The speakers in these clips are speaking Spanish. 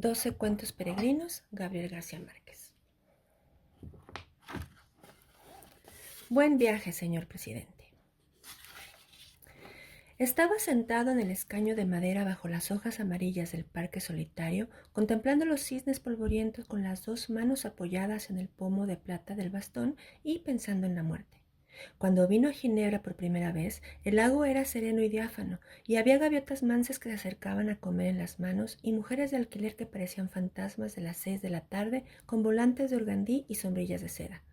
12 cuentos peregrinos, Gabriel García Márquez. Buen viaje, señor presidente. Estaba sentado en el escaño de madera bajo las hojas amarillas del parque solitario, contemplando los cisnes polvorientos con las dos manos apoyadas en el pomo de plata del bastón y pensando en la muerte. Cuando vino a Ginebra por primera vez, el lago era sereno y diáfano, y había gaviotas mansas que se acercaban a comer en las manos y mujeres de alquiler que parecían fantasmas de las 6 de la tarde con volantes de organdí y sombrillas de seda.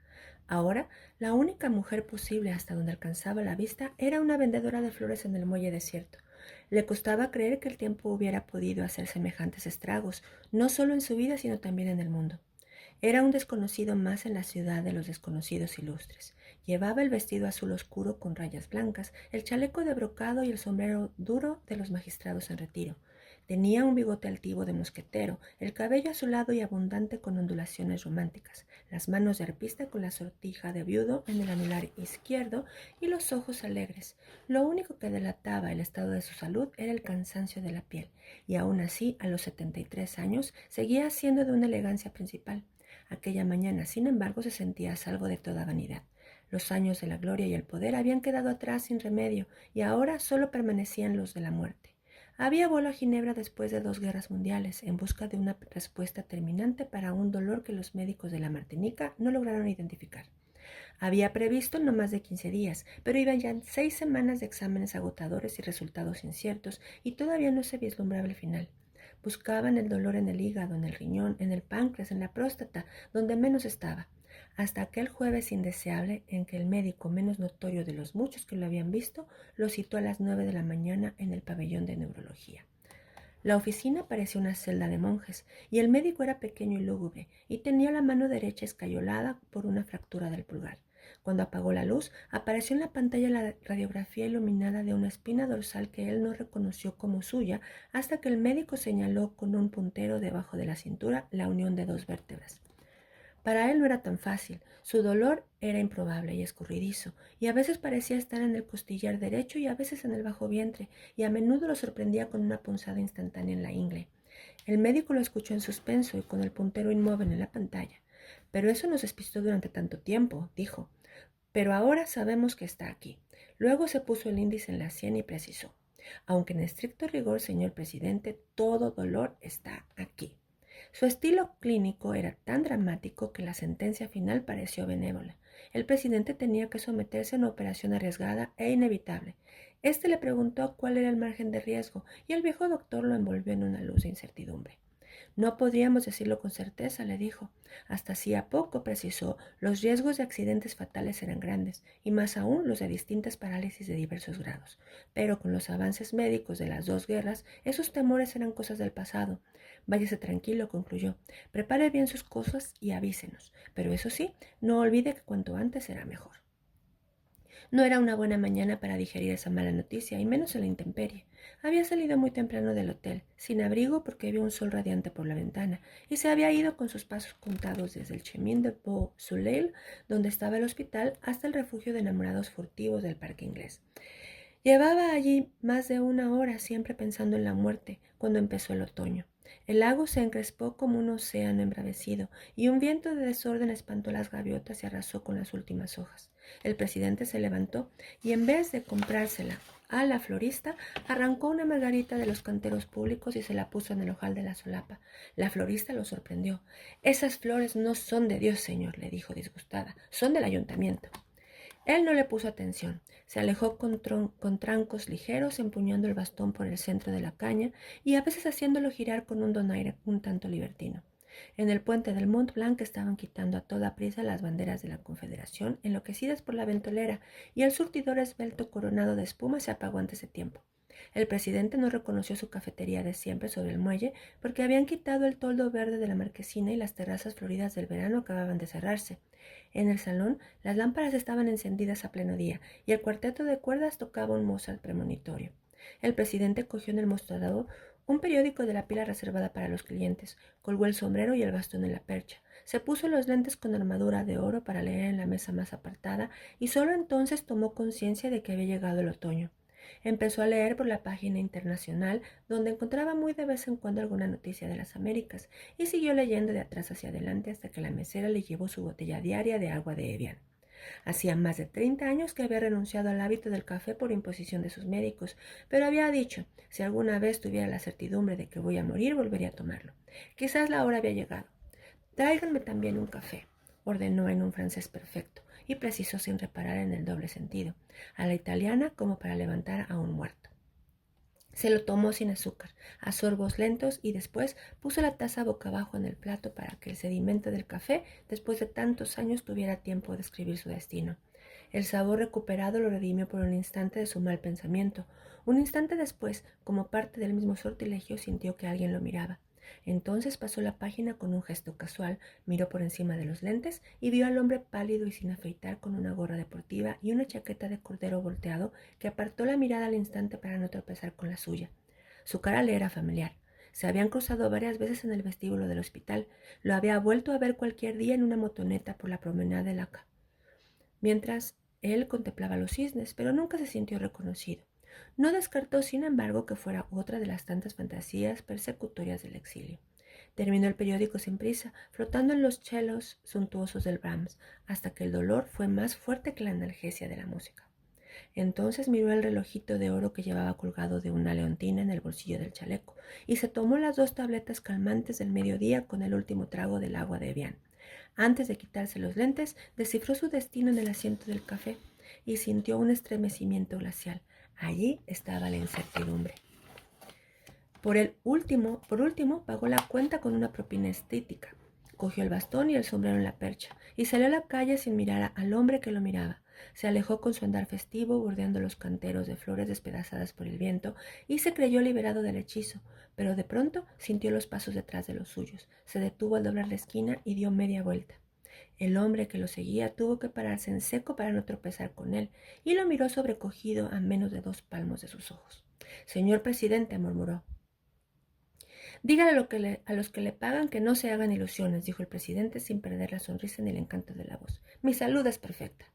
Ahora, la única mujer posible hasta donde alcanzaba la vista era una vendedora de flores en el muelle desierto. Le costaba creer que el tiempo hubiera podido hacer semejantes estragos, no solo en su vida, sino también en el mundo. Era un desconocido más en la ciudad de los desconocidos ilustres. Llevaba el vestido azul oscuro con rayas blancas, el chaleco de brocado y el sombrero duro de los magistrados en retiro. Tenía un bigote altivo de mosquetero, el cabello azulado y abundante con ondulaciones románticas, las manos de arpista con la sortija de viudo en el anular izquierdo y los ojos alegres. Lo único que delataba el estado de su salud era el cansancio de la piel, y aún así, a los 73 años, seguía siendo de una elegancia principal. Aquella mañana, sin embargo, se sentía a salvo de toda vanidad. Los años de la gloria y el poder habían quedado atrás sin remedio, y ahora solo permanecían los de la muerte. Había vuelo a Ginebra después de 2 guerras mundiales, en busca de una respuesta terminante para un dolor que los médicos de la Martinica no lograron identificar. Había previsto no más de 15 días, pero iban ya 6 semanas de exámenes agotadores y resultados inciertos, y todavía no se vislumbraba el final. Buscaban el dolor en el hígado, en el riñón, en el páncreas, en la próstata, donde menos estaba. Hasta aquel jueves indeseable en que el médico menos notorio de los muchos que lo habían visto lo citó a las 9 de la mañana en el pabellón de neurología. La oficina parecía una celda de monjes, y el médico era pequeño y lúgubre, y tenía la mano derecha escayolada por una fractura del pulgar. Cuando apagó la luz, apareció en la pantalla la radiografía iluminada de una espina dorsal que él no reconoció como suya hasta que el médico señaló con un puntero debajo de la cintura la unión de 2 vértebras. Para él no era tan fácil, su dolor era improbable y escurridizo, y a veces parecía estar en el costillar derecho y a veces en el bajo vientre, y a menudo lo sorprendía con una punzada instantánea en la ingle. El médico lo escuchó en suspenso y con el puntero inmóvil en la pantalla. Pero eso nos despistó durante tanto tiempo, dijo. Pero ahora sabemos que está aquí. Luego se puso el índice en la sien y precisó. Aunque en estricto rigor, señor presidente, todo dolor está aquí. Su estilo clínico era tan dramático que la sentencia final pareció benévola. El presidente tenía que someterse a una operación arriesgada e inevitable. Este le preguntó cuál era el margen de riesgo y el viejo doctor lo envolvió en una luz de incertidumbre. No podríamos decirlo con certeza, le dijo. Hasta hacía poco, precisó, los riesgos de accidentes fatales eran grandes, y más aún los de distintas parálisis de diversos grados. Pero con los avances médicos de las 2 guerras, esos temores eran cosas del pasado. Váyase tranquilo, concluyó. Prepare bien sus cosas y avísenos. Pero eso sí, no olvide que cuanto antes será mejor. No era una buena mañana para digerir esa mala noticia, y menos en la intemperie. Había salido muy temprano del hotel, sin abrigo porque vio un sol radiante por la ventana, y se había ido con sus pasos contados desde el Chemin de Beau Soleil, donde estaba el hospital, hasta el refugio de enamorados furtivos del parque inglés. Llevaba allí más de 1 hora siempre pensando en la muerte, cuando empezó el otoño. El lago se encrespó como un océano embravecido, y un viento de desorden espantó las gaviotas y arrasó con las últimas hojas. El presidente se levantó y, en vez de comprársela a la florista, arrancó una margarita de los canteros públicos y se la puso en el ojal de la solapa. La florista lo sorprendió. «Esas flores no son de Dios, señor», le dijo disgustada, «son del ayuntamiento». Él no le puso atención. Se alejó con trancos ligeros, empuñando el bastón por el centro de la caña y a veces haciéndolo girar con un donaire un tanto libertino. En el puente del Mont Blanc estaban quitando a toda prisa las banderas de la Confederación, enloquecidas por la ventolera, y el surtidor esbelto coronado de espuma se apagó antes de tiempo. El presidente no reconoció su cafetería de siempre sobre el muelle porque habían quitado el toldo verde de la marquesina y las terrazas floridas del verano acababan de cerrarse. En el salón, las lámparas estaban encendidas a pleno día y el cuarteto de cuerdas tocaba un Mozart premonitorio. El presidente cogió en el mostrador un periódico de la pila reservada para los clientes, colgó el sombrero y el bastón en la percha, se puso los lentes con armadura de oro para leer en la mesa más apartada y solo entonces tomó conciencia de que había llegado el otoño. Empezó a leer por la página internacional, donde encontraba muy de vez en cuando alguna noticia de las Américas, y siguió leyendo de atrás hacia adelante hasta que la mesera le llevó su botella diaria de agua de Evian. Hacía más de 30 años que había renunciado al hábito del café por imposición de sus médicos, pero había dicho, si alguna vez tuviera la certidumbre de que voy a morir, volvería a tomarlo. Quizás la hora había llegado. Tráiganme también un café, ordenó en un francés perfecto y preciso sin reparar en el doble sentido, a la italiana como para levantar a un muerto. Se lo tomó sin azúcar, a sorbos lentos, y después puso la taza boca abajo en el plato para que el sedimento del café, después de tantos años, tuviera tiempo de escribir su destino. El sabor recuperado lo redimió por un instante de su mal pensamiento. Un instante después, como parte del mismo sortilegio, sintió que alguien lo miraba. Entonces pasó la página con un gesto casual, miró por encima de los lentes y vio al hombre pálido y sin afeitar, con una gorra deportiva y una chaqueta de cordero volteado, que apartó la mirada al instante para no tropezar con la suya. Su cara le era familiar. Se habían cruzado varias veces en el vestíbulo del hospital. Lo había vuelto a ver cualquier día en una motoneta por la promenade de Laca, mientras él contemplaba los cisnes, pero nunca se sintió reconocido. No descartó, sin embargo, que fuera otra de las tantas fantasías persecutorias del exilio. Terminó el periódico sin prisa, flotando en los chelos suntuosos del Brahms, hasta que el dolor fue más fuerte que la analgesia de la música. Entonces miró el relojito de oro que llevaba colgado de una leontina en el bolsillo del chaleco, y se tomó las 2 tabletas calmantes del mediodía con el último trago del agua de Evian. Antes de quitarse los lentes, descifró su destino en el asiento del café y sintió un estremecimiento glacial. Allí estaba la incertidumbre. Por último, pagó la cuenta con una propina estética. Cogió el bastón y el sombrero en la percha y salió a la calle sin mirar al hombre que lo miraba. Se alejó con su andar festivo, bordeando los canteros de flores despedazadas por el viento, y se creyó liberado del hechizo, pero de pronto sintió los pasos detrás de los suyos. Se detuvo al doblar la esquina y dio media vuelta. El hombre que lo seguía tuvo que pararse en seco para no tropezar con él, y lo miró sobrecogido a menos de 2 palmos de sus ojos. «Señor presidente», murmuró. «Dígale a los que le pagan que no se hagan ilusiones», dijo el presidente sin perder la sonrisa ni el encanto de la voz. «Mi salud es perfecta».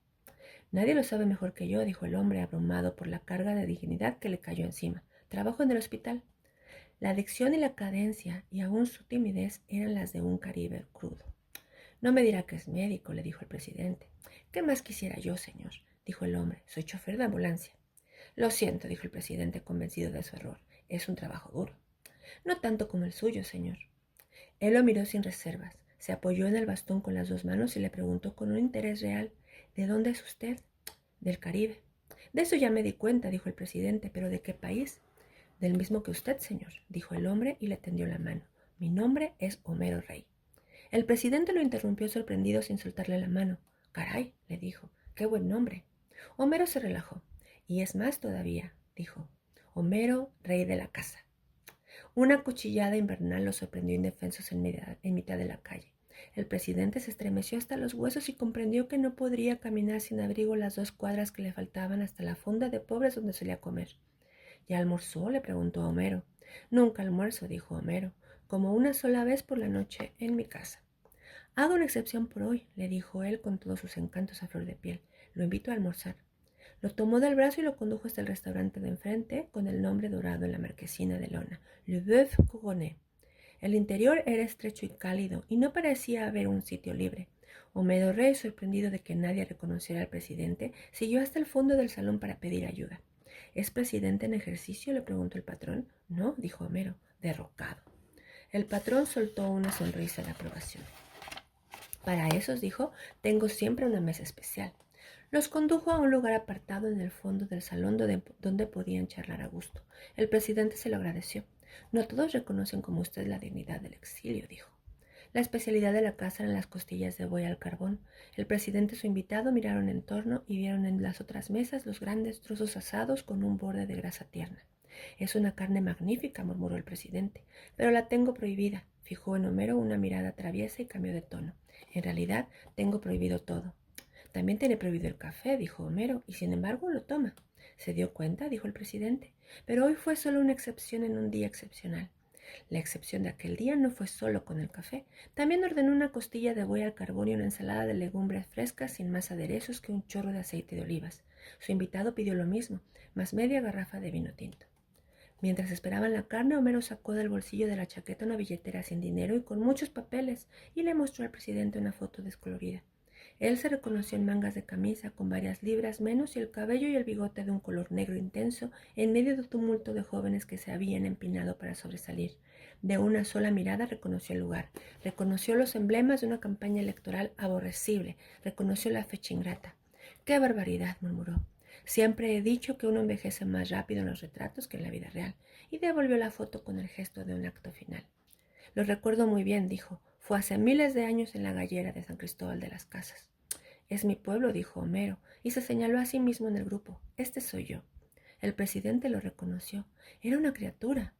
«Nadie lo sabe mejor que yo», dijo el hombre, abrumado por la carga de dignidad que le cayó encima. «Trabajo en el hospital». La dicción y la cadencia, y aún su timidez, eran las de un Caribe crudo. «No me dirá que es médico», le dijo el presidente. «¿Qué más quisiera yo, señor?», dijo el hombre. «Soy chofer de ambulancia». «Lo siento», dijo el presidente, convencido de su error. «Es un trabajo duro». «No tanto como el suyo, señor». Él lo miró sin reservas. Se apoyó en el bastón con las 2 manos y le preguntó con un interés real: «¿De dónde es usted?» «Del Caribe». «De eso ya me di cuenta», dijo el presidente. «¿Pero de qué país?» «Del mismo que usted, señor», dijo el hombre y le tendió la mano. «Mi nombre es Homero Rey». El presidente lo interrumpió sorprendido sin soltarle la mano. «Caray», le dijo, «qué buen nombre». Homero se relajó. «Y es más todavía», dijo. «Homero, rey de la casa». Una cuchillada invernal los sorprendió indefensos en mitad de la calle. El presidente se estremeció hasta los huesos y comprendió que no podría caminar sin abrigo las 2 cuadras que le faltaban hasta la fonda de pobres donde solía comer. «¿Ya almorzó?», le preguntó Homero. «Nunca almuerzo», dijo Homero, «como una sola vez por la noche en mi casa». «Hago una excepción por hoy», le dijo él con todos sus encantos a flor de piel. «Lo invito a almorzar». Lo tomó del brazo y lo condujo hasta el restaurante de enfrente, con el nombre dorado en la marquesina de lona: Le Bœuf Couronné. El interior era estrecho y cálido, y no parecía haber un sitio libre. Homero Rey, sorprendido de que nadie reconociera al presidente, siguió hasta el fondo del salón para pedir ayuda. «¿Es presidente en ejercicio?», le preguntó el patrón. «No», dijo Homero, «derrocado». El patrón soltó una sonrisa de aprobación. «Para esos», dijo, «tengo siempre una mesa especial». Los condujo a un lugar apartado en el fondo del salón donde podían charlar a gusto. El presidente se lo agradeció. «No todos reconocen como usted la dignidad del exilio», dijo. La especialidad de la casa eran las costillas de buey al carbón. El presidente y su invitado miraron en torno y vieron en las otras mesas los grandes trozos asados con un borde de grasa tierna. «Es una carne magnífica», murmuró el presidente, «pero la tengo prohibida». Fijó en Homero una mirada traviesa y cambió de tono. «En realidad, tengo prohibido todo». «También tiene prohibido el café», dijo Homero, «y sin embargo lo toma». «¿Se dio cuenta?», dijo el presidente. «Pero hoy fue solo una excepción en un día excepcional». La excepción de aquel día no fue solo con el café. También ordenó una costilla de buey al carbón y una ensalada de legumbres frescas sin más aderezos que un chorro de aceite de olivas. Su invitado pidió lo mismo, más media garrafa de vino tinto. Mientras esperaban la carne, Homero sacó del bolsillo de la chaqueta una billetera sin dinero y con muchos papeles y le mostró al presidente una foto descolorida. Él se reconoció en mangas de camisa, con varias libras menos y el cabello y el bigote de un color negro intenso, en medio del tumulto de jóvenes que se habían empinado para sobresalir. De una sola mirada reconoció el lugar, reconoció los emblemas de una campaña electoral aborrecible, reconoció la fecha ingrata. ¡Qué barbaridad!, murmuró. Siempre he dicho que uno envejece más rápido en los retratos que en la vida real, y devolvió la foto con el gesto de un acto final. Lo recuerdo muy bien, dijo. Fue hace miles de años en la gallera de San Cristóbal de las Casas. Es mi pueblo, dijo Homero, y se señaló a sí mismo en el grupo. Este soy yo. El presidente lo reconoció. Era una criatura.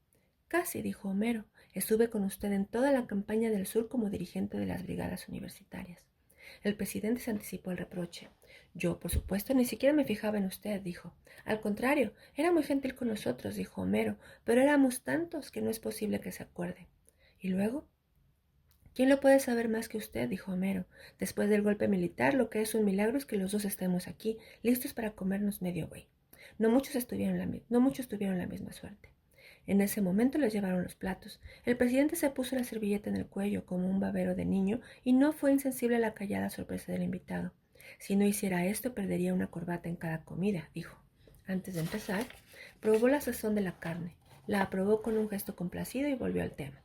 Casi, dijo Homero. Estuve con usted en toda la campaña del sur como dirigente de las brigadas universitarias. El presidente se anticipó al reproche. Yo, por supuesto, ni siquiera me fijaba en usted, dijo. Al contrario, era muy gentil con nosotros, dijo Homero, pero éramos tantos que no es posible que se acuerde. ¿Y luego? ¿Quién lo puede saber más que usted?, dijo Homero. Después del golpe militar, lo que es un milagro es que los dos estemos aquí, listos para comernos medio buey. No muchos tuvieron la misma suerte. En ese momento les llevaron los platos. El presidente se puso la servilleta en el cuello como un babero de niño y no fue insensible a la callada sorpresa del invitado. Si no hiciera esto, perdería una corbata en cada comida, dijo. Antes de empezar, probó la sazón de la carne, la aprobó con un gesto complacido y volvió al tema.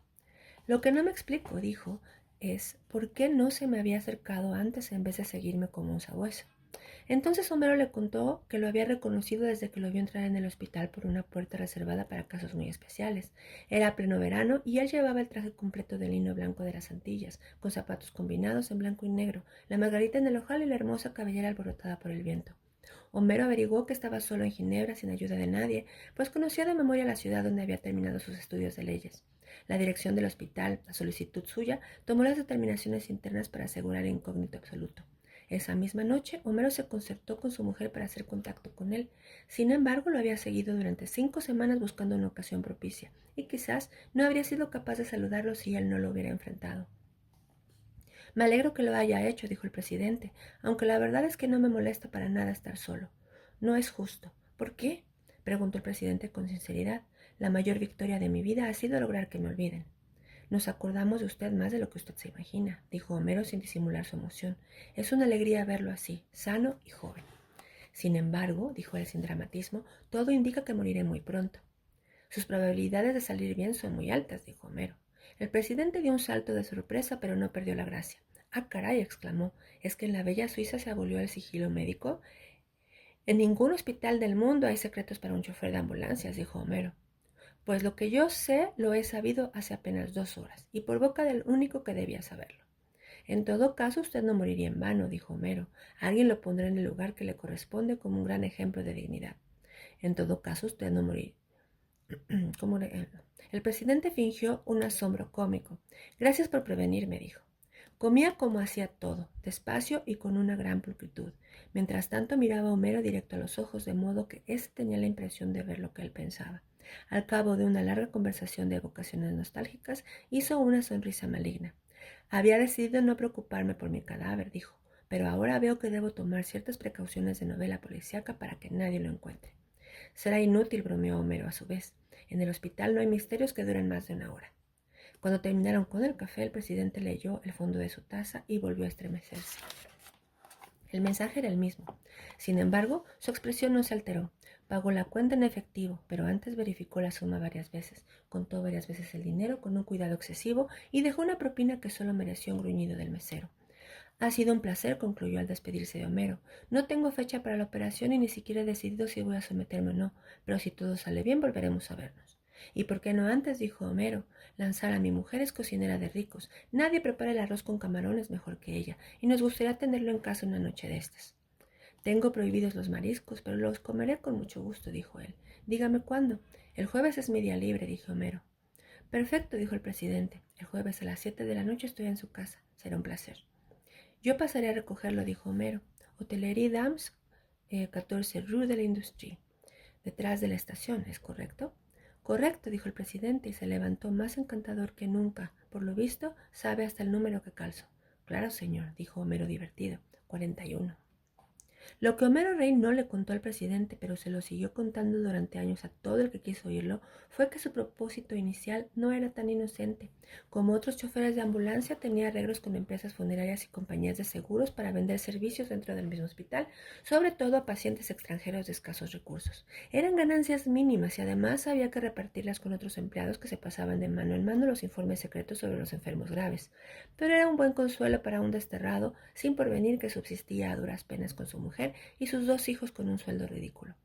Lo que no me explico, dijo, es por qué no se me había acercado antes en vez de seguirme como un sabueso. Entonces Homero le contó que lo había reconocido desde que lo vio entrar en el hospital por una puerta reservada para casos muy especiales. Era pleno verano y él llevaba el traje completo de lino blanco de las Antillas, con zapatos combinados en blanco y negro, la margarita en el ojal y la hermosa cabellera alborotada por el viento. Homero averiguó que estaba solo en Ginebra sin ayuda de nadie, pues conocía de memoria la ciudad donde había terminado sus estudios de leyes. La dirección del hospital, a solicitud suya, tomó las determinaciones internas para asegurar el incógnito absoluto. Esa misma noche, Homero se concertó con su mujer para hacer contacto con él. Sin embargo, lo había seguido durante 5 semanas buscando una ocasión propicia, y quizás no habría sido capaz de saludarlo si él no lo hubiera enfrentado. Me alegro que lo haya hecho, dijo el presidente, aunque la verdad es que no me molesta para nada estar solo. No es justo. ¿Por qué?, preguntó el presidente con sinceridad. La mayor victoria de mi vida ha sido lograr que me olviden. Nos acordamos de usted más de lo que usted se imagina, dijo Homero sin disimular su emoción. Es una alegría verlo así, sano y joven. Sin embargo, dijo él sin dramatismo, todo indica que moriré muy pronto. Sus probabilidades de salir bien son muy altas, dijo Homero. El presidente dio un salto de sorpresa, pero no perdió la gracia. ¡Ah, caray!, exclamó. ¿Es que en la bella Suiza se abolió el sigilo médico? En ningún hospital del mundo hay secretos para un chofer de ambulancias, dijo Homero. Pues lo que yo sé lo he sabido hace apenas 2 horas, y por boca del único que debía saberlo. En todo caso, usted no moriría en vano, dijo Homero. Alguien lo pondrá en el lugar que le corresponde como un gran ejemplo de dignidad. En todo caso, usted no moriría. El presidente fingió un asombro cómico. Gracias por prevenirme, dijo. Comía como hacía todo, despacio y con una gran pulcritud. Mientras tanto miraba a Homero directo a los ojos, de modo que éste tenía la impresión de ver lo que él pensaba. Al cabo de una larga conversación de evocaciones nostálgicas, hizo una sonrisa maligna. Había decidido no preocuparme por mi cadáver, dijo, pero ahora veo que debo tomar ciertas precauciones de novela policíaca para que nadie lo encuentre. Será inútil, bromeó Homero a su vez. En el hospital no hay misterios que duren más de 1 hora. Cuando terminaron con el café, el presidente leyó el fondo de su taza y volvió a estremecerse. El mensaje era el mismo. Sin embargo, su expresión no se alteró. Pagó la cuenta en efectivo, pero antes verificó la suma varias veces, contó varias veces el dinero con un cuidado excesivo y dejó una propina que solo mereció un gruñido del mesero. Ha sido un placer, concluyó al despedirse de Homero. No tengo fecha para la operación y ni siquiera he decidido si voy a someterme o no, pero si todo sale bien volveremos a vernos. ¿Y por qué no antes?, dijo Homero. Lanzar a mi mujer es cocinera de ricos. Nadie prepara el arroz con camarones mejor que ella, y nos gustaría tenerlo en casa una noche de estas. Tengo prohibidos los mariscos, pero los comeré con mucho gusto, dijo él. Dígame cuándo. El jueves es mi día libre, dijo Homero. Perfecto, dijo el presidente. El jueves a las 7 de la noche estoy en su casa. Será un placer. Yo pasaré a recogerlo, dijo Homero. Hotelería Dams, 14 Rue de la Industrie. Detrás de la estación, ¿es correcto? Correcto, dijo el presidente y se levantó más encantador que nunca. Por lo visto, sabe hasta el número que calzo. Claro, señor, dijo Homero divertido. 41. Lo que Homero Rey no le contó al presidente, pero se lo siguió contando durante años a todo el que quiso oírlo, fue que su propósito inicial no era tan inocente. Como otros choferes de ambulancia, tenía arreglos con empresas funerarias y compañías de seguros para vender servicios dentro del mismo hospital, sobre todo a pacientes extranjeros de escasos recursos. Eran ganancias mínimas y además había que repartirlas con otros empleados que se pasaban de mano en mano los informes secretos sobre los enfermos graves. Pero era un buen consuelo para un desterrado sin porvenir que subsistía a duras penas con su mujer y sus 2 hijos con un sueldo ridículo.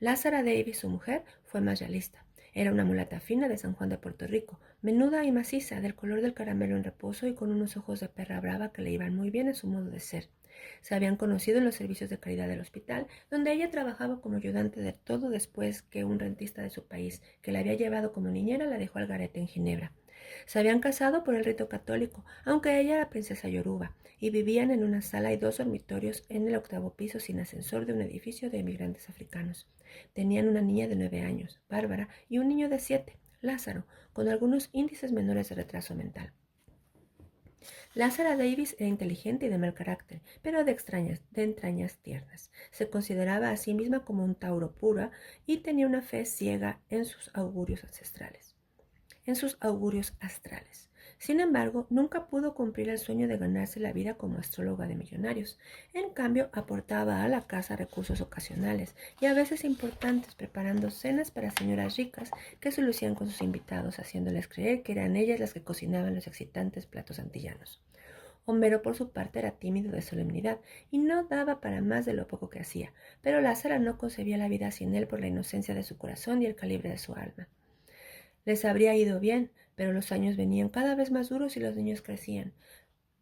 Lázara Davis, su mujer, fue más realista. Era una mulata fina de San Juan de Puerto Rico, menuda y maciza, del color del caramelo en reposo y con unos ojos de perra brava que le iban muy bien a su modo de ser. Se habían conocido en los servicios de caridad del hospital, donde ella trabajaba como ayudante de todo después que un rentista de su país, que la había llevado como niñera, la dejó al garete en Ginebra. Se habían casado por el rito católico, aunque ella era princesa yoruba, y vivían en una sala y 2 dormitorios en el 8º piso sin ascensor de un edificio de emigrantes africanos. Tenían una niña de 9 años, Bárbara, y un niño de 7, Lázaro, con algunos índices menores de retraso mental. Lázara Davis era inteligente y de mal carácter, pero de entrañas tiernas. Se consideraba a sí misma como un Tauro pura y tenía una fe ciega en sus augurios astrales. Sin embargo, nunca pudo cumplir el sueño de ganarse la vida como astróloga de millonarios. En cambio, aportaba a la casa recursos ocasionales y a veces importantes, preparando cenas para señoras ricas que se lucían con sus invitados, haciéndoles creer que eran ellas las que cocinaban los excitantes platos antillanos. Homero, por su parte, era tímido de solemnidad y no daba para más de lo poco que hacía, pero Lázara no concebía la vida sin él por la inocencia de su corazón y el calibre de su alma. Les habría ido bien, pero los años venían cada vez más duros y los niños crecían.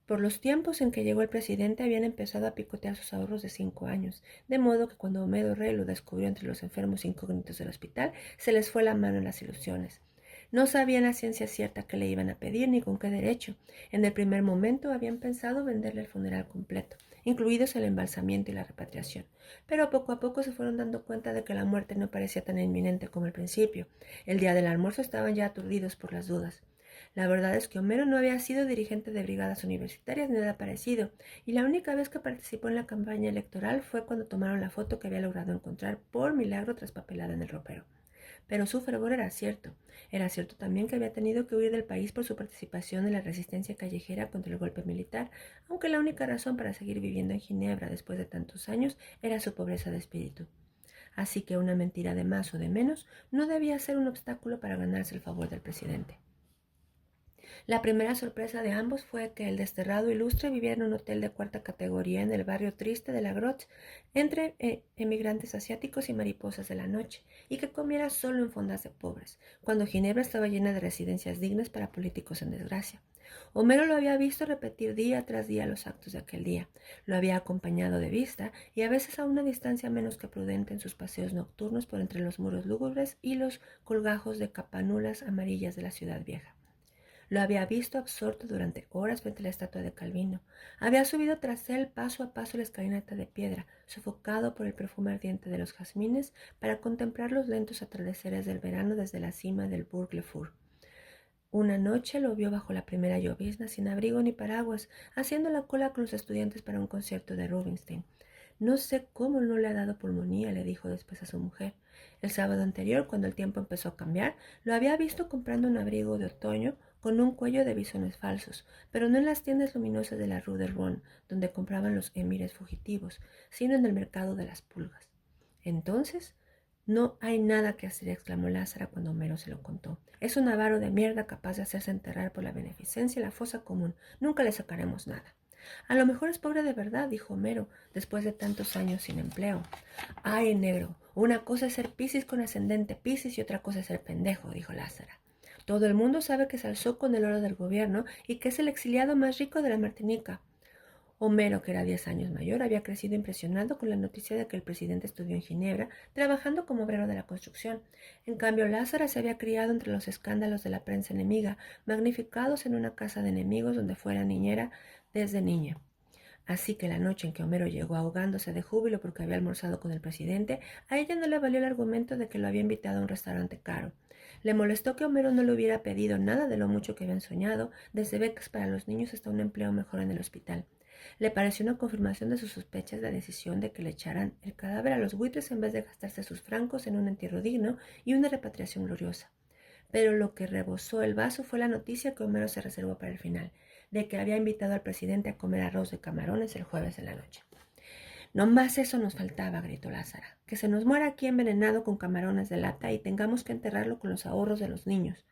Por los tiempos en que llegó el presidente habían empezado a picotear sus ahorros de 5 años, de modo que cuando Homero Rey lo descubrió entre los enfermos incógnitos del hospital, se les fue la mano en las ilusiones. No sabían a ciencia cierta qué le iban a pedir ni con qué derecho. En el primer momento habían pensado venderle el funeral completo, incluidos el embalsamiento y la repatriación, pero poco a poco se fueron dando cuenta de que la muerte no parecía tan inminente como al principio. El día del almuerzo estaban ya aturdidos por las dudas. La verdad es que Homero no había sido dirigente de brigadas universitarias ni nada parecido, y la única vez que participó en la campaña electoral fue cuando tomaron la foto que había logrado encontrar por milagro traspapelada en el ropero. Pero su fervor era cierto. Era cierto también que había tenido que huir del país por su participación en la resistencia callejera contra el golpe militar, aunque la única razón para seguir viviendo en Ginebra después de tantos años era su pobreza de espíritu. Así que una mentira de más o de menos no debía ser un obstáculo para ganarse el favor del presidente. La primera sorpresa de ambos fue que el desterrado ilustre viviera en un hotel de 4ª categoría en el barrio triste de la Grotte, entre emigrantes asiáticos y mariposas de la noche, y que comiera solo en fondas de pobres, cuando Ginebra estaba llena de residencias dignas para políticos en desgracia. Homero lo había visto repetir día tras día los actos de aquel día, lo había acompañado de vista y a veces a una distancia menos que prudente en sus paseos nocturnos por entre los muros lúgubres y los colgajos de capanulas amarillas de la ciudad vieja. Lo había visto absorto durante horas frente a la estatua de Calvino. Había subido tras él paso a paso la escalinata de piedra, sofocado por el perfume ardiente de los jazmines, para contemplar los lentos atardeceres del verano desde la cima del Burg Le Fur. Una noche lo vio bajo la primera llovizna, sin abrigo ni paraguas, haciendo la cola con los estudiantes para un concierto de Rubinstein. No sé cómo no le ha dado pulmonía, le dijo después a su mujer. El sábado anterior, cuando el tiempo empezó a cambiar, lo había visto comprando un abrigo de otoño con un cuello de bisones falsos, pero no en las tiendas luminosas de la Rue de Rouen, donde compraban los emires fugitivos, sino en el mercado de las pulgas. Entonces, no hay nada que hacer, exclamó Lázara cuando Homero se lo contó. Es un avaro de mierda capaz de hacerse enterrar por la beneficencia y la fosa común. Nunca le sacaremos nada. A lo mejor es pobre de verdad, dijo Homero, después de tantos años sin empleo. Ay, negro, una cosa es ser Piscis con ascendente Piscis y otra cosa es ser pendejo, dijo Lázara. Todo el mundo sabe que se alzó con el oro del gobierno y que es el exiliado más rico de la Martinica. Homero, que era 10 años mayor, había crecido impresionado con la noticia de que el presidente estudió en Ginebra, trabajando como obrero de la construcción. En cambio, Lázara se había criado entre los escándalos de la prensa enemiga, magnificados en una casa de enemigos donde fuera niñera desde niña. Así que la noche en que Homero llegó ahogándose de júbilo porque había almorzado con el presidente, a ella no le valió el argumento de que lo había invitado a un restaurante caro. Le molestó que Homero no le hubiera pedido nada de lo mucho que habían soñado, desde becas para los niños hasta un empleo mejor en el hospital. Le pareció una confirmación de sus sospechas la decisión de que le echaran el cadáver a los buitres en vez de gastarse sus francos en un entierro digno y una repatriación gloriosa. Pero lo que rebosó el vaso fue la noticia que Homero se reservó para el final, de que había invitado al presidente a comer arroz de camarones el jueves en la noche. No más eso nos faltaba, gritó Lázara, que se nos muera aquí envenenado con camarones de lata y tengamos que enterrarlo con los ahorros de los niños.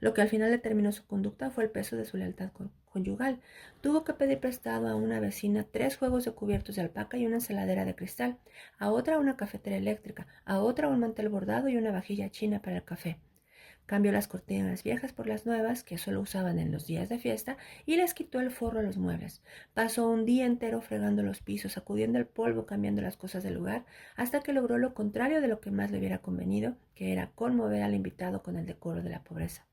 Lo que al final determinó su conducta fue el peso de su lealtad conyugal. Tuvo que pedir prestado a una vecina 3 juegos de cubiertos de alpaca y una ensaladera de cristal, a otra una cafetera eléctrica, a otra un mantel bordado y una vajilla china para el café. Cambió las cortinas viejas por las nuevas, que solo usaban en los días de fiesta, y les quitó el forro a los muebles. Pasó un día entero fregando los pisos, sacudiendo el polvo, cambiando las cosas del lugar, hasta que logró lo contrario de lo que más le hubiera convenido, que era conmover al invitado con el decoro de la pobreza.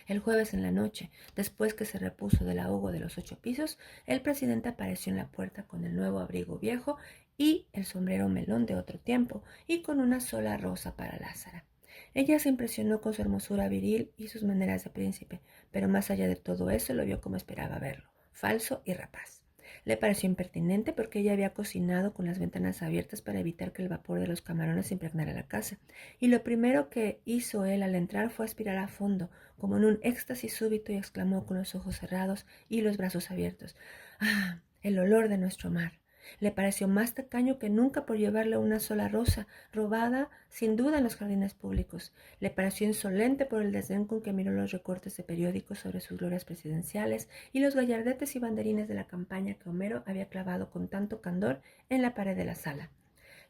El jueves en la noche, después que se repuso del ahogo de los 8 pisos, el presidente apareció en la puerta con el nuevo abrigo viejo y el sombrero melón de otro tiempo, y con una sola rosa para Lázara. Ella se impresionó con su hermosura viril y sus maneras de príncipe, pero más allá de todo eso lo vio como esperaba verlo, falso y rapaz. Le pareció impertinente porque ella había cocinado con las ventanas abiertas para evitar que el vapor de los camarones impregnara la casa, y lo primero que hizo él al entrar fue aspirar a fondo, como en un éxtasis súbito, y exclamó con los ojos cerrados y los brazos abiertos: ¡Ah, el olor de nuestro mar! Le pareció más tacaño que nunca por llevarle una sola rosa, robada sin duda en los jardines públicos. Le pareció insolente por el desdén con que miró los recortes de periódicos sobre sus glorias presidenciales y los gallardetes y banderines de la campaña que Homero había clavado con tanto candor en la pared de la sala.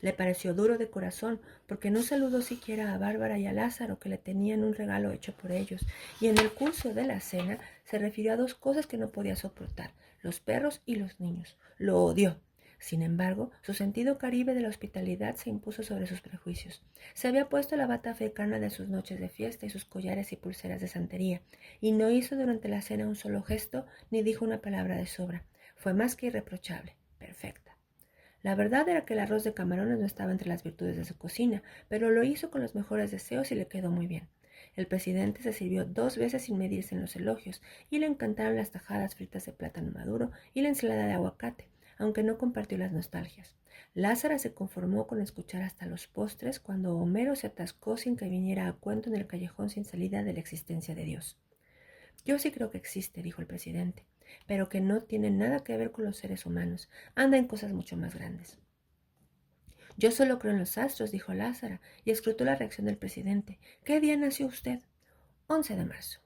Le pareció duro de corazón porque no saludó siquiera a Bárbara y a Lázaro, que le tenían un regalo hecho por ellos, y en el curso de la cena se refirió a 2 cosas que no podía soportar: los perros y los niños. Lo odió. Sin embargo, su sentido caribe de la hospitalidad se impuso sobre sus prejuicios. Se había puesto la bata africana de sus noches de fiesta y sus collares y pulseras de santería, y no hizo durante la cena un solo gesto ni dijo una palabra de sobra. Fue más que irreprochable, perfecta. La verdad era que el arroz de camarones no estaba entre las virtudes de su cocina, pero lo hizo con los mejores deseos y le quedó muy bien. El presidente se sirvió 2 veces sin medirse en los elogios, y le encantaron las tajadas fritas de plátano maduro y la ensalada de aguacate, aunque no compartió las nostalgias. Lázara se conformó con escuchar hasta los postres cuando Homero se atascó sin que viniera a cuento en el callejón sin salida de la existencia de Dios. Yo sí creo que existe, dijo el presidente, pero que no tiene nada que ver con los seres humanos. Anda en cosas mucho más grandes. Yo solo creo en los astros, dijo Lázara, y escrutó la reacción del presidente. ¿Qué día nació usted? 11 de marzo.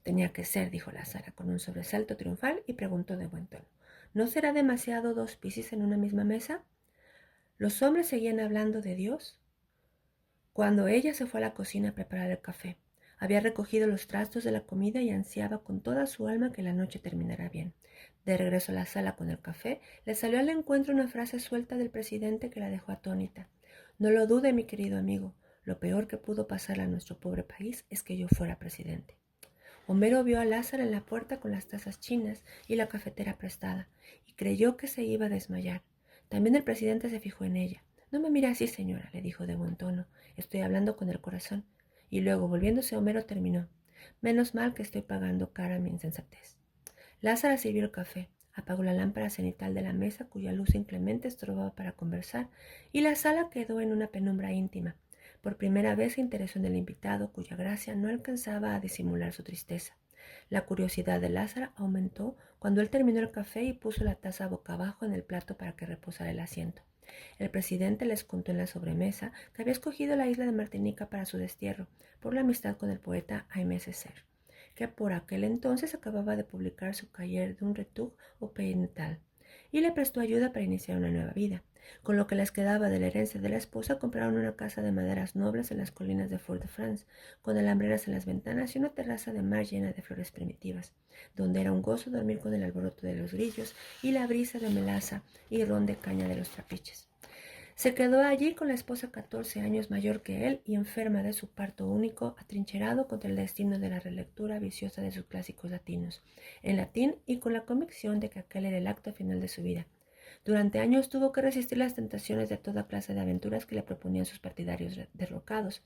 Tenía que ser, dijo Lázara, con un sobresalto triunfal, y preguntó de buen tono: ¿No será demasiado 2 Piscis en una misma mesa? Los hombres seguían hablando de Dios cuando ella se fue a la cocina a preparar el café. Había recogido los trastos de la comida y ansiaba con toda su alma que la noche terminara bien. De regreso a la sala con el café, le salió al encuentro una frase suelta del presidente que la dejó atónita. No lo dude, mi querido amigo, lo peor que pudo pasarle a nuestro pobre país es que yo fuera presidente. Homero vio a Lázaro en la puerta con las tazas chinas y la cafetera prestada, y creyó que se iba a desmayar. También el presidente se fijó en ella. No me mire así, señora, le dijo de buen tono. Estoy hablando con el corazón. Y luego, volviéndose a Homero, terminó: menos mal que estoy pagando cara mi insensatez. Lázara sirvió el café, apagó la lámpara cenital de la mesa, cuya luz inclemente estorbaba para conversar, y la sala quedó en una penumbra íntima. Por primera vez se interesó en el invitado, cuya gracia no alcanzaba a disimular su tristeza. La curiosidad de Lázara aumentó cuando él terminó el café y puso la taza boca abajo en el plato para que reposara el asiento. El presidente les contó en la sobremesa que había escogido la isla de Martinica para su destierro, por la amistad con el poeta Aimé Césaire, que por aquel entonces acababa de publicar su Cahiers d'un retour au pays natal, y le prestó ayuda para iniciar una nueva vida. Con lo que les quedaba de la herencia de la esposa, compraron una casa de maderas nobles en las colinas de Fort-de-France, con alambreras en las ventanas y una terraza de mar llena de flores primitivas, donde era un gozo dormir con el alboroto de los grillos y la brisa de melaza y ron de caña de los trapiches. Se quedó allí con la esposa 14 años mayor que él y enferma de su parto único, atrincherado contra el destino de la relectura viciosa de sus clásicos latinos, en latín, y con la convicción de que aquel era el acto final de su vida. Durante años tuvo que resistir las tentaciones de toda clase de aventuras que le proponían sus partidarios derrocados.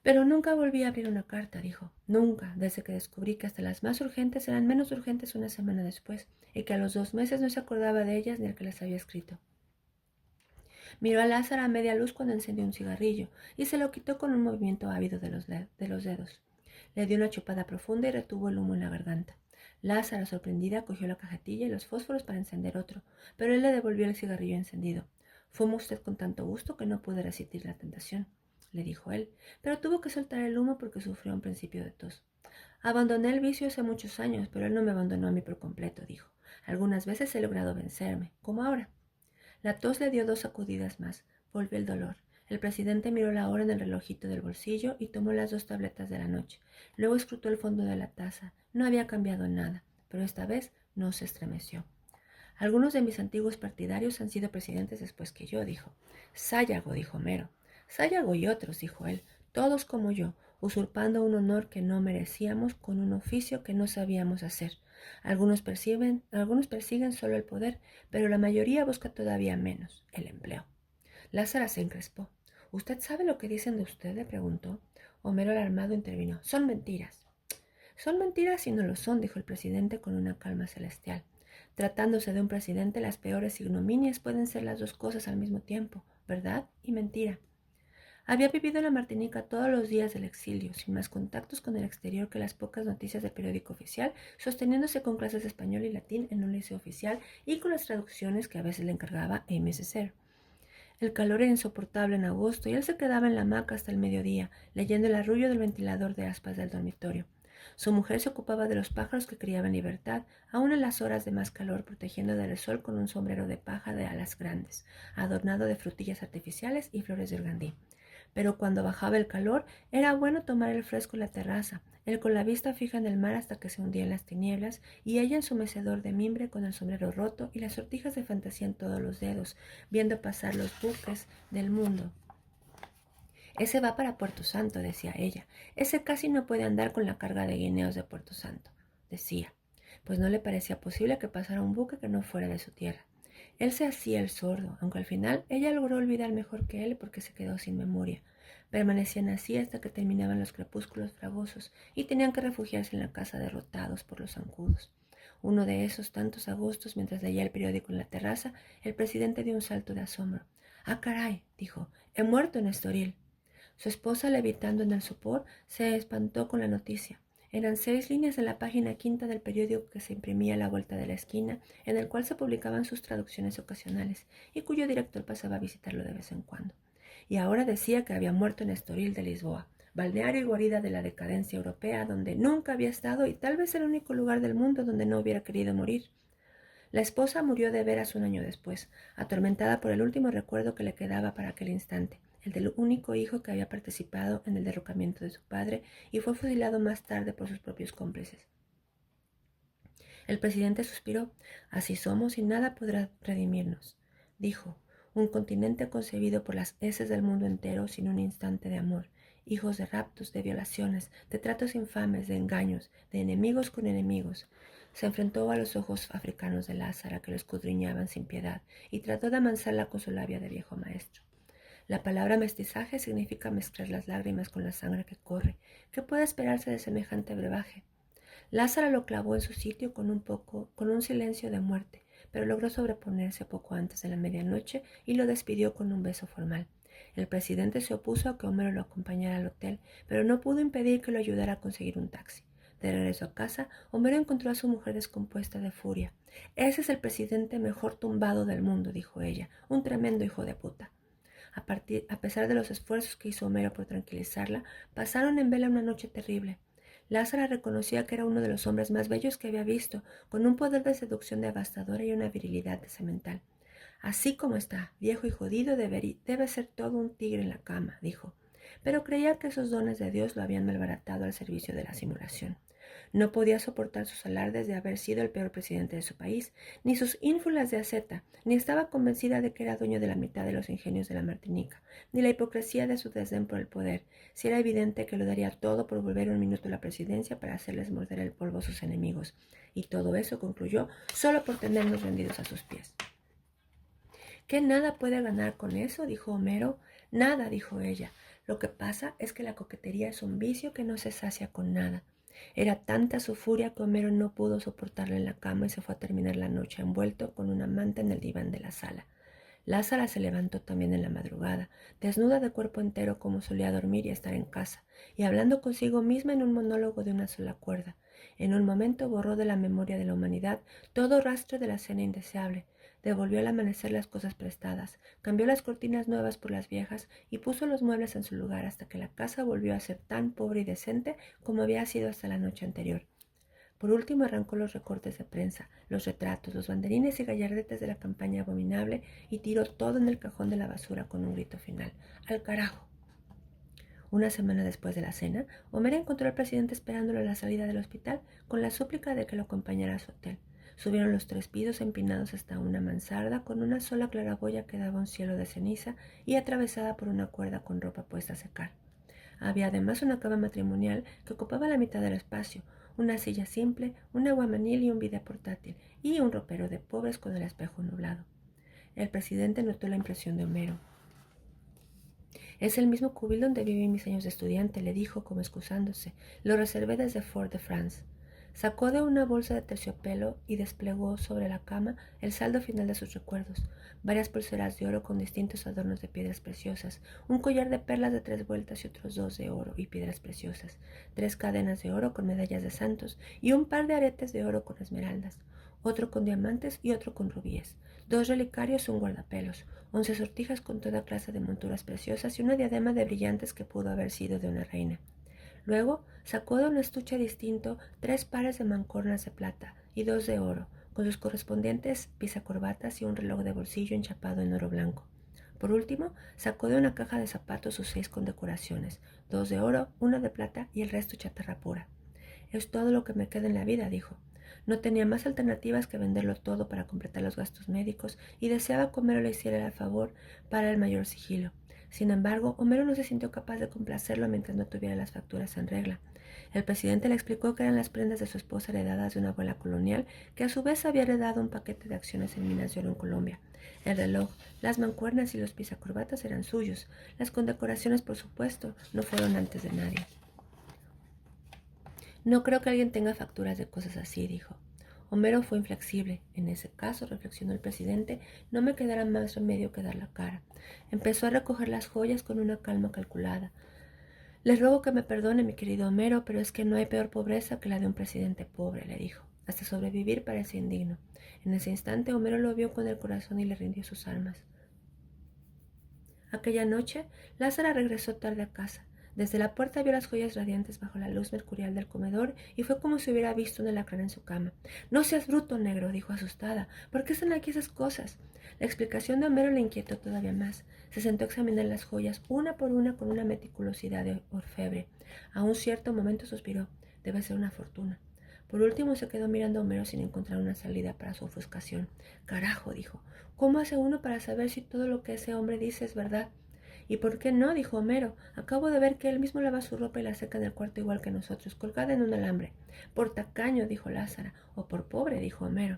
Pero nunca volví a abrir una carta, dijo. Nunca, desde que descubrí que hasta las más urgentes eran menos urgentes una semana después, y que a los 2 meses no se acordaba de ellas ni el que las había escrito. Miró a Lázaro a media luz cuando encendió un cigarrillo, y se lo quitó con un movimiento ávido de los dedos. Le dio una chupada profunda y retuvo el humo en la garganta. Lázaro, sorprendida, cogió la cajetilla y los fósforos para encender otro, pero él le devolvió el cigarrillo encendido. Fuma usted con tanto gusto que no pude resistir la tentación, le dijo él, pero tuvo que soltar el humo porque sufrió un principio de tos. Abandoné el vicio hace muchos años, pero él no me abandonó a mí por completo, dijo. Algunas veces he logrado vencerme, como ahora. La tos le dio 2 sacudidas más. Volvió el dolor. El presidente miró la hora en el relojito del bolsillo y tomó las 2 tabletas de la noche. Luego escrutó el fondo de la taza. No había cambiado nada, pero esta vez no se estremeció. Algunos de mis antiguos partidarios han sido presidentes después que yo, dijo. Sáyago, dijo Homero. Sáyago y otros, dijo él, todos como yo, usurpando un honor que no merecíamos con un oficio que no sabíamos hacer. Algunos persiguen solo el poder, pero la mayoría busca todavía menos, el empleo. Lázaro se encrespó. ¿Usted sabe lo que dicen de usted?, le preguntó. Homero alarmado intervino. Son mentiras. Son mentiras y no lo son, dijo el presidente con una calma celestial. Tratándose de un presidente, las peores ignominias pueden ser las dos cosas al mismo tiempo, verdad y mentira. Había vivido en la Martinica todos los días del exilio, sin más contactos con el exterior que las pocas noticias del periódico oficial, sosteniéndose con clases de español y latín en un liceo oficial y con las traducciones que a veces le encargaba Amy Cesar. El calor era insoportable en agosto y él se quedaba en la hamaca hasta el mediodía, leyendo el arrullo del ventilador de aspas del dormitorio. Su mujer se ocupaba de los pájaros que criaba en libertad, aun en las horas de más calor, protegiendo del sol con un sombrero de paja de alas grandes, adornado de frutillas artificiales y flores de organdí. Pero cuando bajaba el calor, era bueno tomar el fresco en la terraza, él con la vista fija en el mar hasta que se hundía en las tinieblas, y ella en su mecedor de mimbre con el sombrero roto y las sortijas de fantasía en todos los dedos, viendo pasar los buques del mundo. Ese va para Puerto Santo, decía ella. Ese casi no puede andar con la carga de guineos de Puerto Santo, decía, pues no le parecía posible que pasara un buque que no fuera de su tierra. Él se hacía el sordo, aunque al final ella logró olvidar mejor que él porque se quedó sin memoria. Permanecían así hasta que terminaban los crepúsculos fragosos y tenían que refugiarse en la casa derrotados por los zancudos. Uno de esos tantos agostos, mientras leía el periódico en la terraza, el presidente dio un salto de asombro. «¡Ah, caray!», dijo. «He muerto en Estoril». Su esposa, levitando en el sopor, se espantó con la noticia. Eran 6 líneas en la página quinta del periódico que se imprimía a la vuelta de la esquina, en el cual se publicaban sus traducciones ocasionales y cuyo director pasaba a visitarlo de vez en cuando. Y ahora decía que había muerto en Estoril de Lisboa, balneario y guarida de la decadencia europea, donde nunca había estado y tal vez el único lugar del mundo donde no hubiera querido morir. La esposa murió de veras un año después, atormentada por el último recuerdo que le quedaba para aquel instante, el del único hijo que había participado en el derrocamiento de su padre y fue fusilado más tarde por sus propios cómplices. El presidente suspiró. «Así somos y nada podrá redimirnos», dijo. «Un continente concebido por las heces del mundo entero sin un instante de amor, hijos de raptos, de violaciones, de tratos infames, de engaños, de enemigos con enemigos». Se enfrentó a los ojos africanos de Lázaro que lo escudriñaban sin piedad y trató de amansarla con su labia de viejo maestro. La palabra mestizaje significa mezclar las lágrimas con la sangre que corre. ¿Qué puede esperarse de semejante brebaje? Lázaro lo clavó en su sitio con un silencio de muerte, pero logró sobreponerse poco antes de la medianoche y lo despidió con un beso formal. El presidente se opuso a que Homero lo acompañara al hotel, pero no pudo impedir que lo ayudara a conseguir un taxi. De regreso a casa, Homero encontró a su mujer descompuesta de furia. «Ese es el presidente mejor tumbado del mundo», dijo ella, «un tremendo hijo de puta». A pesar de los esfuerzos que hizo Homero por tranquilizarla, pasaron en vela una noche terrible. Lázaro reconocía que era uno de los hombres más bellos que había visto, con un poder de seducción devastadora y una virilidad semental. «Así como está, viejo y jodido, debe ser todo un tigre en la cama», dijo. Pero creía que esos dones de Dios lo habían malbaratado al servicio de la simulación. No podía soportar sus alardes de haber sido el peor presidente de su país, ni sus ínfulas de asceta, ni estaba convencida de que era dueño de la mitad de los ingenios de la Martinica, ni la hipocresía de su desdén por el poder, si era evidente que lo daría todo por volver un minuto a la presidencia para hacerles morder el polvo a sus enemigos. Y todo eso, concluyó, solo por tenernos rendidos a sus pies. «¿Qué nada puede ganar con eso?», dijo Homero. «Nada», dijo ella. Lo que pasa es que la coquetería es un vicio que no se sacia con nada. Era tanta su furia que Homero no pudo soportarla en la cama y se fue a terminar la noche envuelto con una manta en el diván de la sala. Lázara se levantó también en la madrugada, desnuda de cuerpo entero como solía dormir y estar en casa, y hablando consigo misma en un monólogo de una sola cuerda. En un momento borró de la memoria de la humanidad todo rastro de la cena indeseable, devolvió al amanecer las cosas prestadas, cambió las cortinas nuevas por las viejas y puso los muebles en su lugar hasta que la casa volvió a ser tan pobre y decente como había sido hasta la noche anterior. Por último arrancó los recortes de prensa, los retratos, los banderines y gallardetes de la campaña abominable y tiró todo en el cajón de la basura con un grito final. ¡Al carajo! Una semana después de la cena, Homero encontró al presidente esperándolo a la salida del hospital con la súplica de que lo acompañara a su hotel. Subieron los 3 pisos empinados hasta una mansarda con una sola claraboya que daba un cielo de ceniza y atravesada por una cuerda con ropa puesta a secar. Había además una cama matrimonial que ocupaba la mitad del espacio, una silla simple, un aguamanil y un bidet portátil, y un ropero de pobres con el espejo nublado. El presidente notó la impresión de Homero. «Es el mismo cubil donde viví mis años de estudiante», le dijo como excusándose. «Lo reservé desde Fort-de-France». Sacó de una bolsa de terciopelo y desplegó sobre la cama el saldo final de sus recuerdos: varias pulseras de oro con distintos adornos de piedras preciosas, un collar de perlas de 3 vueltas y otros 2 de oro y piedras preciosas, 3 cadenas de oro con medallas de santos y un par de aretes de oro con esmeraldas, otro con diamantes y otro con rubíes, 2 relicarios y un guardapelos, 11 sortijas con toda clase de monturas preciosas y una diadema de brillantes que pudo haber sido de una reina. Luego sacó de un estuche distinto 3 pares de mancornas de plata y 2 de oro, con sus correspondientes pisacorbatas y un reloj de bolsillo enchapado en oro blanco. Por último, sacó de una caja de zapatos sus 6 condecoraciones, 2 de oro, 1 de plata y el resto chatarra pura. «Es todo lo que me queda en la vida», dijo. No tenía más alternativas que venderlo todo para completar los gastos médicos y deseaba que Homero le hiciera el favor para el mayor sigilo. Sin embargo, Homero no se sintió capaz de complacerlo mientras no tuviera las facturas en regla. El presidente le explicó que eran las prendas de su esposa heredadas de una abuela colonial que a su vez había heredado un paquete de acciones en minas de oro en Colombia. El reloj, las mancuernas y los pisacorbatas eran suyos. Las condecoraciones, por supuesto, no fueron antes de nadie. «No creo que alguien tenga facturas de cosas así», dijo. Homero fue inflexible. «En ese caso», reflexionó el presidente, «no me quedará más remedio que dar la cara». Empezó a recoger las joyas con una calma calculada. «Les ruego que me perdone, mi querido Homero, pero es que no hay peor pobreza que la de un presidente pobre», le dijo. «Hasta sobrevivir parece indigno». En ese instante Homero lo vio con el corazón y le rindió sus armas. Aquella noche, Lázara regresó tarde a casa. Desde la puerta vio las joyas radiantes bajo la luz mercurial del comedor y fue como si hubiera visto un alacrán en su cama. «No seas bruto, negro», dijo asustada. «¿Por qué están aquí esas cosas?» La explicación de Homero le inquietó todavía más. Se sentó a examinar las joyas una por una con una meticulosidad de orfebre. A un cierto momento suspiró. «Debe ser una fortuna». Por último se quedó mirando a Homero sin encontrar una salida para su ofuscación. «Carajo», dijo. «¿Cómo hace uno para saber si todo lo que ese hombre dice es verdad?» «¿Y por qué no?», dijo Homero. «Acabo de ver que él mismo lava su ropa y la seca en el cuarto igual que nosotros, colgada en un alambre». «Por tacaño», dijo Lázara. «O por pobre», dijo Homero.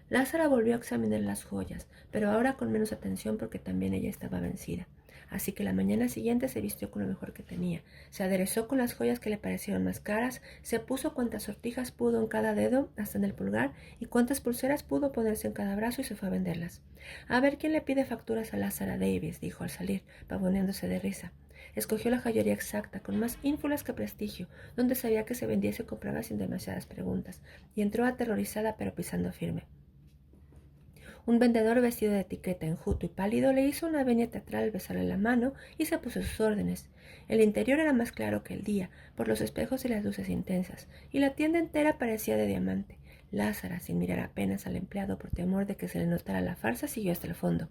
Lázara volvió a examinar las joyas, pero ahora con menos atención porque también ella estaba vencida. Así que la mañana siguiente se vistió con lo mejor que tenía. Se aderezó con las joyas que le parecieron más caras, se puso cuantas sortijas pudo en cada dedo, hasta en el pulgar, y cuantas pulseras pudo ponerse en cada brazo y se fue a venderlas. «A ver quién le pide facturas a Lázara Davis», dijo al salir, pavoneándose de risa. Escogió la joyería exacta, con más ínfulas que prestigio, donde sabía que se vendía y se compraba sin demasiadas preguntas, y entró aterrorizada pero pisando firme. Un vendedor vestido de etiqueta, enjuto y pálido, le hizo una venia teatral al besarle la mano y se puso a sus órdenes. El interior era más claro que el día, por los espejos y las luces intensas, y la tienda entera parecía de diamante. Lázara, sin mirar apenas al empleado por temor de que se le notara la farsa, siguió hasta el fondo.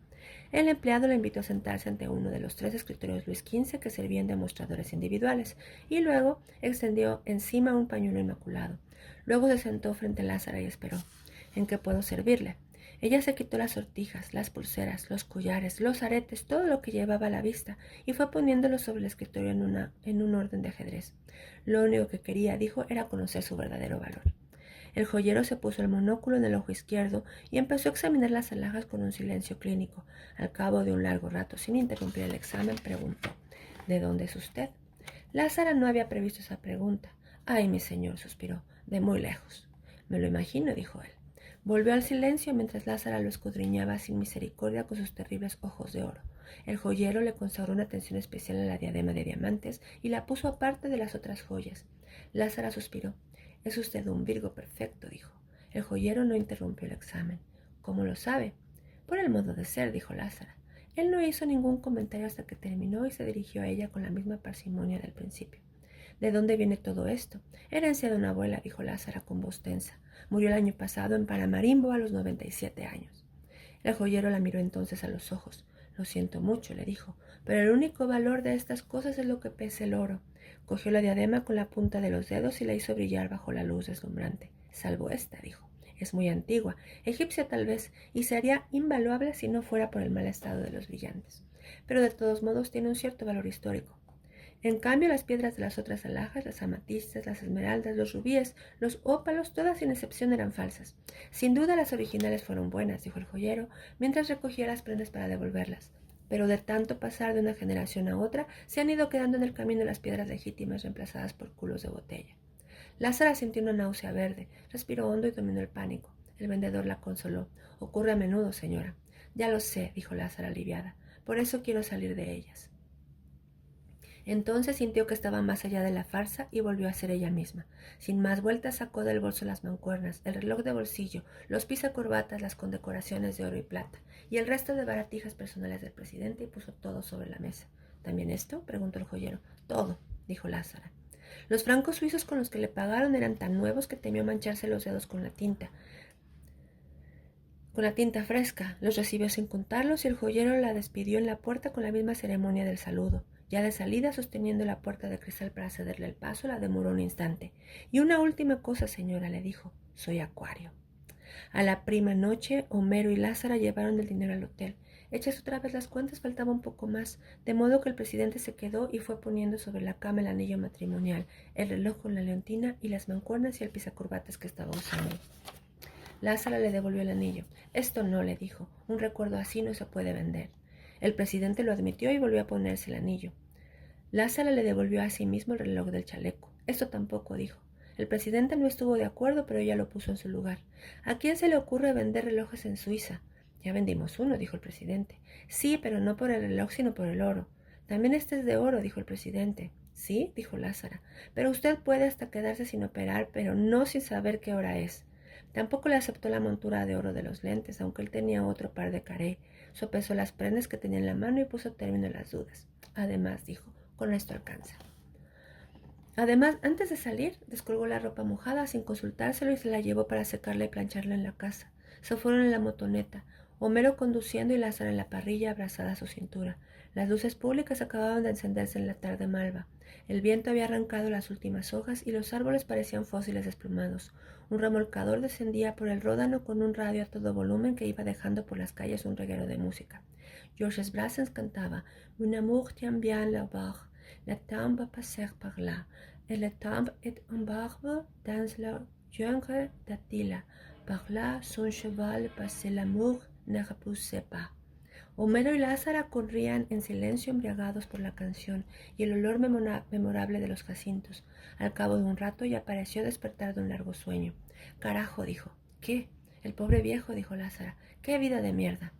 El empleado le invitó a sentarse ante uno de los 3 escritorios Luis XV que servían de mostradores individuales, y luego extendió encima un pañuelo inmaculado. Luego se sentó frente a Lázara y esperó. «¿En qué puedo servirle?». Ella se quitó las sortijas, las pulseras, los collares, los aretes, todo lo que llevaba a la vista, y fue poniéndolo sobre el escritorio en un orden de ajedrez. Lo único que quería, dijo, era conocer su verdadero valor. El joyero se puso el monóculo en el ojo izquierdo y empezó a examinar las alhajas con un silencio clínico. Al cabo de un largo rato, sin interrumpir el examen, preguntó: ¿De dónde es usted? Lázara no había previsto esa pregunta. Ay, mi señor, suspiró, de muy lejos. Me lo imagino, dijo él. Volvió al silencio mientras Lázara lo escudriñaba sin misericordia con sus terribles ojos de oro. El joyero le consagró una atención especial a la diadema de diamantes y la puso aparte de las otras joyas. Lázara suspiró. Es usted un Virgo perfecto, dijo. El joyero no interrumpió el examen. ¿Cómo lo sabe? Por el modo de ser, dijo Lázara. Él no hizo ningún comentario hasta que terminó y se dirigió a ella con la misma parsimonia del principio. ¿De dónde viene todo esto? Herencia de una abuela, dijo Lázara con voz tensa. Murió el año pasado en Paramaribo a los 97 años. El joyero la miró entonces a los ojos. Lo siento mucho, le dijo, pero el único valor de estas cosas es lo que pesa el oro. Cogió la diadema con la punta de los dedos y la hizo brillar bajo la luz deslumbrante. Salvo esta, dijo. Es muy antigua, egipcia tal vez, y sería invaluable si no fuera por el mal estado de los brillantes. Pero de todos modos tiene un cierto valor histórico. En cambio, las piedras de las otras alhajas, las amatistas, las esmeraldas, los rubíes, los ópalos, todas sin excepción eran falsas. Sin duda las originales fueron buenas, dijo el joyero, mientras recogía las prendas para devolverlas. Pero de tanto pasar de una generación a otra, se han ido quedando en el camino las piedras legítimas reemplazadas por culos de botella. Lázara sintió una náusea verde, respiró hondo y dominó el pánico. El vendedor la consoló. Ocurre a menudo, señora. Ya lo sé, dijo Lázara aliviada. Por eso quiero salir de ellas. Entonces sintió que estaba más allá de la farsa y volvió a ser ella misma. Sin más vueltas sacó del bolso las mancuernas, el reloj de bolsillo, los pisacorbatas, las condecoraciones de oro y plata, y el resto de baratijas personales del presidente y puso todo sobre la mesa. ¿También esto? Preguntó el joyero. Todo, dijo Lázara. Los francos suizos con los que le pagaron eran tan nuevos que temió mancharse los dedos con la tinta fresca. Los recibió sin contarlos y el joyero la despidió en la puerta con la misma ceremonia del saludo. Ya de salida, sosteniendo la puerta de cristal para cederle el paso, la demoró un instante. Y una última cosa, señora, le dijo. Soy Acuario. A la prima noche, Homero y Lázara llevaron el dinero al hotel. Hechas otra vez las cuentas, faltaba un poco más, de modo que el presidente se quedó y fue poniendo sobre la cama el anillo matrimonial, el reloj con la leontina y las mancuernas y el pisacorbatas que estaba usando. Lázara le devolvió el anillo. Esto no, le dijo. Un recuerdo así no se puede vender. El presidente lo admitió y volvió a ponerse el anillo. Lázara le devolvió a sí mismo el reloj del chaleco. Esto tampoco, dijo. El presidente no estuvo de acuerdo, pero ella lo puso en su lugar. ¿A quién se le ocurre vender relojes en Suiza? Ya vendimos uno, dijo el presidente. Sí, pero no por el reloj, sino por el oro. También este es de oro, dijo el presidente. Sí, dijo Lázara. Pero usted puede hasta quedarse sin operar, pero no sin saber qué hora es. Tampoco le aceptó la montura de oro de los lentes, aunque él tenía otro par de caré. Sopesó las prendas que tenía en la mano y puso término a las dudas. Además, dijo, con esto alcanza. Además, antes de salir, descolgó la ropa mojada sin consultárselo y se la llevó para secarla y plancharla en la casa. Se fueron en la motoneta, Homero conduciendo y Lázaro en la parrilla abrazada a su cintura. Las luces públicas acababan de encenderse en la tarde malva. El viento había arrancado las últimas hojas y los árboles parecían fósiles desplumados. Un remolcador descendía por el ródano con un radio a todo volumen que iba dejando por las calles un reguero de música. Georges Brassens cantaba «Mon amour tient bien la barre, la tombe passer par là, et la tombe est en barbe dans la jungle d'Attila. Par là son cheval passait, l'amour ne repoussait pas». Homero y Lázara corrían en silencio embriagados por la canción y el olor memorable de los jacintos. Al cabo de un rato ya pareció despertar de un largo sueño. Carajo, dijo. ¿Qué? El pobre viejo, dijo Lázara. ¡Qué vida de mierda!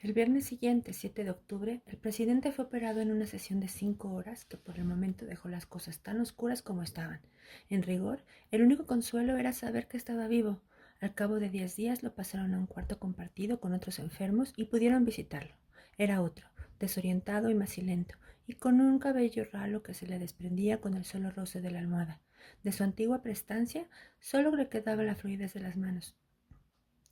El viernes siguiente, 7 de octubre, el presidente fue operado en una sesión de 5 horas que por el momento dejó las cosas tan oscuras como estaban. En rigor, el único consuelo era saber que estaba vivo. Al cabo de 10 días lo pasaron a un cuarto compartido con otros enfermos y pudieron visitarlo. Era otro, desorientado y macilento, y con un cabello ralo que se le desprendía con el solo roce de la almohada. De su antigua prestancia solo le quedaba la fluidez de las manos.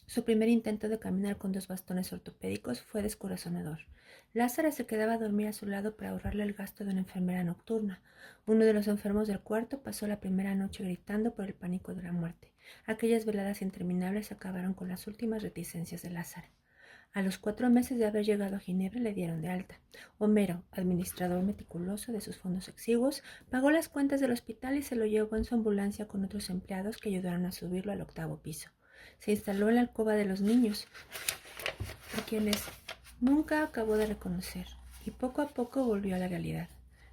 Su primer intento de caminar con 2 bastones ortopédicos fue descorazonador. Lázara se quedaba a dormir a su lado para ahorrarle el gasto de una enfermera nocturna. Uno de los enfermos del cuarto pasó la primera noche gritando por el pánico de la muerte. Aquellas veladas interminables acabaron con las últimas reticencias de Lázara. A los 4 meses de haber llegado a Ginebra le dieron de alta. Homero, administrador meticuloso de sus fondos exiguos, pagó las cuentas del hospital y se lo llevó en su ambulancia con otros empleados que ayudaron a subirlo al 8º piso. Se instaló en la alcoba de los niños, a quienes Nunca acabó de reconocer y poco a poco volvió a la realidad.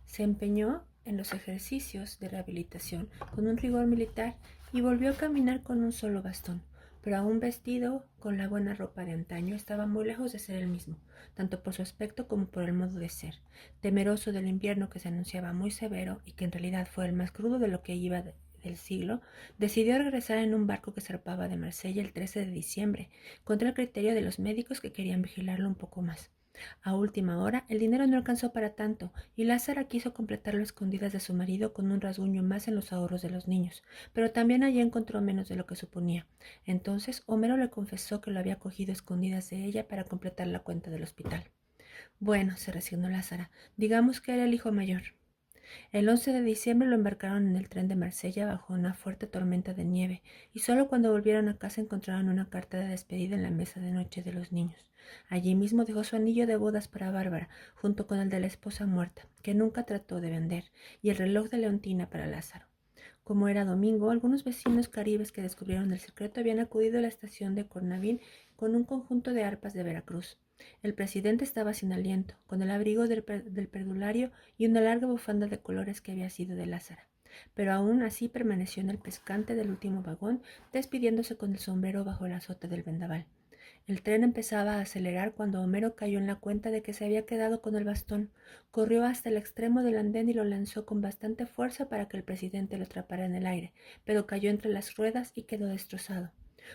Se empeñó en los ejercicios de rehabilitación con un rigor militar y volvió a caminar con un solo bastón, pero aún vestido con la buena ropa de antaño estaba muy lejos de ser el mismo, tanto por su aspecto como por el modo de ser. Temeroso del invierno que se anunciaba muy severo y que en realidad fue el más crudo de lo que iba del siglo, decidió regresar en un barco que zarpaba de Marsella el 13 de diciembre, contra el criterio de los médicos que querían vigilarlo un poco más. A última hora, el dinero no alcanzó para tanto, y Lázara quiso completarlo a escondidas de su marido con un rasguño más en los ahorros de los niños, pero también allí encontró menos de lo que suponía. Entonces, Homero le confesó que lo había cogido a escondidas de ella para completar la cuenta del hospital. Bueno, se resignó Lázara, digamos que era el hijo mayor. El 11 de diciembre lo embarcaron en el tren de Marsella bajo una fuerte tormenta de nieve, y solo cuando volvieron a casa encontraron una carta de despedida en la mesa de noche de los niños. Allí mismo dejó su anillo de bodas para Bárbara, junto con el de la esposa muerta, que nunca trató de vender, y el reloj de Leontina para Lázaro. Como era domingo, algunos vecinos caribes que descubrieron el secreto habían acudido a la estación de Cornavín con un conjunto de arpas de Veracruz. El presidente estaba sin aliento, con el abrigo del perdulario y una larga bufanda de colores que había sido de Lázara. Pero aún así permaneció en el pescante del último vagón, despidiéndose con el sombrero bajo el azote del vendaval. El tren empezaba a acelerar cuando Homero cayó en la cuenta de que se había quedado con el bastón. Corrió hasta el extremo del andén y lo lanzó con bastante fuerza para que el presidente lo atrapara en el aire, pero cayó entre las ruedas y quedó destrozado.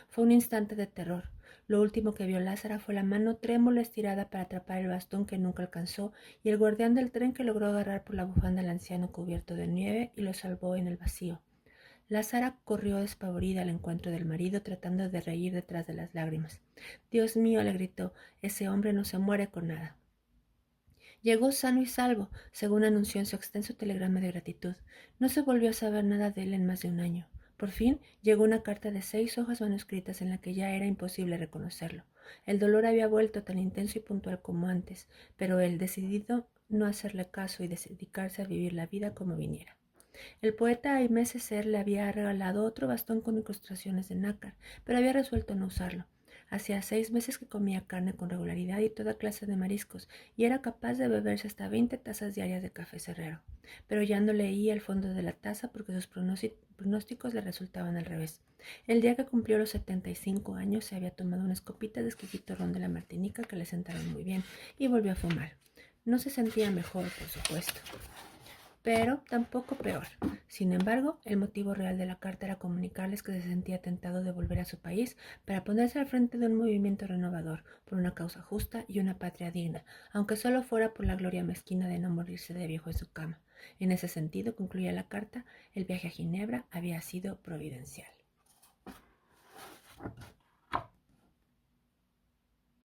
Fue un instante de terror. Lo último que vio Lázara fue la mano trémula estirada para atrapar el bastón que nunca alcanzó y el guardián del tren que logró agarrar por la bufanda al anciano cubierto de nieve y lo salvó en el vacío. Lázara corrió despavorida al encuentro del marido, tratando de reír detrás de las lágrimas. Dios mío, le gritó, ese hombre no se muere con nada. Llegó sano y salvo, según anunció en su extenso telegrama de gratitud. No se volvió a saber nada de él en más de un año. Por fin llegó una carta de 6 hojas manuscritas en la que ya era imposible reconocerlo. El dolor había vuelto tan intenso y puntual como antes, pero él, decidido no hacerle caso y dedicarse a vivir la vida como viniera. El poeta Aimé Césaire le había regalado otro bastón con incrustaciones de nácar, pero había resuelto no usarlo. Hacía 6 meses que comía carne con regularidad y toda clase de mariscos, y era capaz de beberse hasta 20 tazas diarias de café cerrero. Pero ya no leía el fondo de la taza porque sus pronósticos le resultaban al revés. El día que cumplió los 75 años se había tomado una escopita de exquisito ron de la Martinica que le sentaron muy bien, y volvió a fumar. No se sentía mejor, por supuesto, pero tampoco peor. Sin embargo, el motivo real de la carta era comunicarles que se sentía tentado de volver a su país para ponerse al frente de un movimiento renovador, por una causa justa y una patria digna, aunque solo fuera por la gloria mezquina de no morirse de viejo en su cama. En ese sentido, concluía la carta, el viaje a Ginebra había sido providencial.